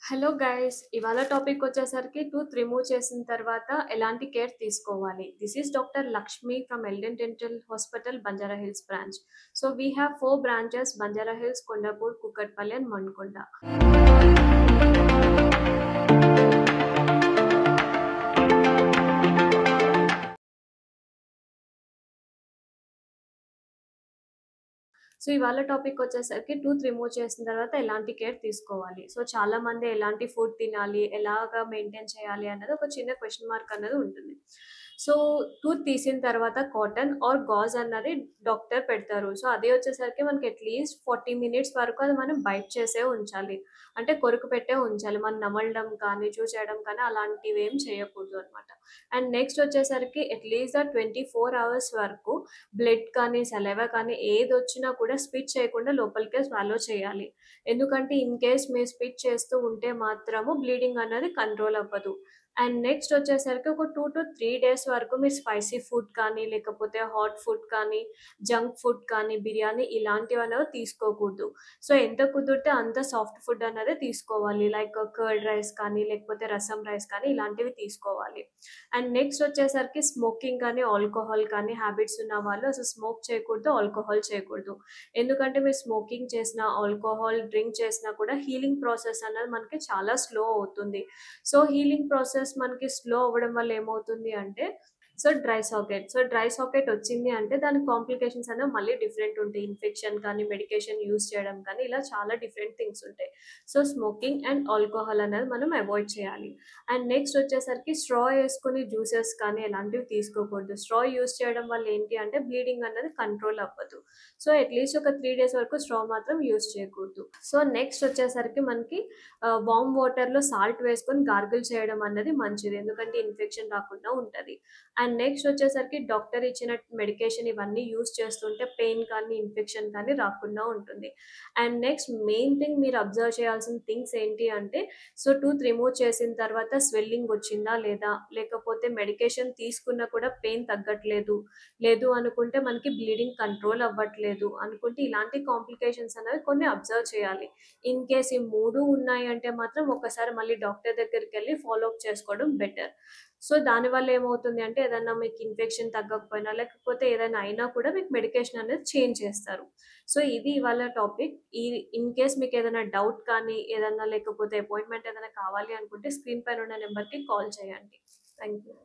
Hello guys ఇవాళ topic వచ్చేసరికి tooth remove చేసిన తర్వాత ఎలాంటి కేర్ తీసుకోవాలి. This is doctor Lakshmi from Elden dental hospital Banjara hills branch. So we have 4 branches Banjara hills, Kondapur, Kukatpally and Manikonda. So ఇవాళ topic వచ్చేసరికి టూత్ రిమూవ్ చేసిన తర్వాత ఎలాంటి కేర్ తీసుకోవాలి. సో చాలా మంది ఎలాంటి ఫుడ్ తినాలి, ఎలాగా మెయింటైన్ చేయాలి అన్నది ఒక చిన్న క్వెషన్ మార్క్ అన్నది ఉంటుంది. సో టూత్ తీసిన తర్వాత కాటన్ ఆర్ గాజ్ అన్నది డాక్టర్ పెడతారు. సో అది వచ్చేసరికి మనకి అట్లీస్ట్ 40 మినిట్స్ వరకు అది మనం బైట్ చేసే ఉంచాలి. అంటే కొరుకు పెట్టే ఉంచాలి. మనం నమలడం కానీ, చూసేయడం కానీ అలాంటివి ఏం చేయకూడదు అనమాట. అండ్ నెక్స్ట్ వచ్చేసరికి అట్లీస్ట్ 24 అవర్స్ వరకు బ్లడ్ కానీ, సలైవా కానీ ఏదొచ్చినా కూడా స్పిట్ చేయకుండా లోపలికే స్వాలో చేయాలి. ఎందుకంటే ఇన్ కేస్ మీరు స్పిట్ చేస్తూ ఉంటే మాత్రము బ్లీడింగ్ అన్నది కంట్రోల్ అవ్వదు. అండ్ నెక్స్ట్ వచ్చేసరికి ఒక 2-3 డేస్ వరకు మీరు స్పైసీ ఫుడ్ కానీ, లేకపోతే హాట్ ఫుడ్ కానీ, జంక్ ఫుడ్ కానీ, బిర్యానీ ఇలాంటివనేవి తీసుకోకూడదు. సో ఎంత కుదిరితే అంత సాఫ్ట్ ఫుడ్ అన్నదే తీసుకోవాలి. లైక్ కర్డ్ రైస్ కానీ, లేకపోతే రసం రైస్ కానీ ఇలాంటివి తీసుకోవాలి. అండ్ నెక్స్ట్ వచ్చేసరికి స్మోకింగ్ కానీ, ఆల్కహాల్ కానీ హ్యాబిట్స్ ఉన్న వాళ్ళు అసలు స్మోక్ చేయకూడదు, ఆల్కహాల్ చేయకూడదు. ఎందుకంటే మీరు స్మోకింగ్ చేసినా, ఆల్కహాల్ డ్రింక్ చేసినా కూడా హీలింగ్ ప్రాసెస్ అన్నది మనకి చాలా స్లో అవుతుంది. సో హీలింగ్ ప్రాసెస్ మనకి స్లో అవ్వడం వల్ల ఏమవుతుంది అంటే డ్రై సాకెట్ వచ్చింది అంటే దాని కాంప్లికేషన్స్ అనేవి మళ్ళీ డిఫరెంట్ ఉంటాయి. ఇన్ఫెక్షన్ కానీ, మెడికేషన్ యూజ్ చేయడం కానీ ఇలా చాలా డిఫరెంట్ థింగ్స్ ఉంటాయి. సో స్మోకింగ్ అండ్ ఆల్కహాల్ అనేది మనం అవాయిడ్ చేయాలి. అండ్ నెక్స్ట్ వచ్చేసరికి స్ట్రా యేసుకొని జ్యూసెస్ కానీ ఎలాంటివి తీసుకోకూడదు. స్ట్రా యూజ్ చేయడం వల్ల ఏంటి అంటే బ్లీడింగ్ అనేది కంట్రోల్ అవ్వదు. సో అట్లీస్ట్ ఒక 3 డేస్ వరకు స్ట్రా మాత్రం యూజ్ చేయకూడదు. సో నెక్స్ట్ వచ్చేసరికి మనకి వార్మ్ వాటర్‌లో సాల్ట్ వేసుకొని గార్గిల్ చేయడం అన్నది మంచిది. ఎందుకంటే ఇన్ఫెక్షన్ రాకుండా ఉంటది. అండ్ నెక్స్ట్ వచ్చేసరికి డాక్టర్ ఇచ్చిన మెడికేషన్ ఇవన్నీ యూజ్ చేస్తుంటే పెయిన్ కానీ, ఇన్ఫెక్షన్ కానీ రాకుండా ఉంటుంది. అండ్ నెక్స్ట్ మెయిన్ థింగ్ మీరు అబ్జర్వ్ చేయాల్సిన థింగ్స్ ఏంటి అంటే టూత్ రిమూవ్ చేసిన తర్వాత స్వెల్లింగ్ వచ్చిందా లేదా? లేకపోతే మెడికేషన్ తీసుకున్నా కూడా పెయిన్ తగ్గట్లేదు. లేదు అనుకుంటే మనకి బ్లీడింగ్ కంట్రోల్ అవ్వట్లేదు అనుకుంటే ఇలాంటి కాంప్లికేషన్స్ అనేవి కొన్ని అబ్జర్వ్ చేయాలి. ఇన్ కేస్ ఈ 3 ఉన్నాయి అంటే మాత్రం ఒక్కసారి మళ్ళీ డాక్టర్ దగ్గరికెళ్ళి ఫాలో అప్ చేసుకోవడం బెటర్. సో దానివల్ల ఏమవుతుంది అంటే ఏదన్నా మీకు ఇన్ఫెక్షన్ తగ్గకపోయినా, లేకపోతే ఏదైనా అయినా కూడా మీకు మెడికేషన్ అనేది చేంజ్ చేస్తారు. సో ఇది ఇవాళ టాపిక్. ఇన్ కేస్ మీకు ఏదైనా డౌట్ కానీ, ఏదన్నా లేకపోతే అపాయింట్మెంట్ ఏదైనా కావాలి అనుకుంటే స్క్రీన్ పైన ఉన్న నెంబర్‌కి కాల్ చేయండి. Thank you.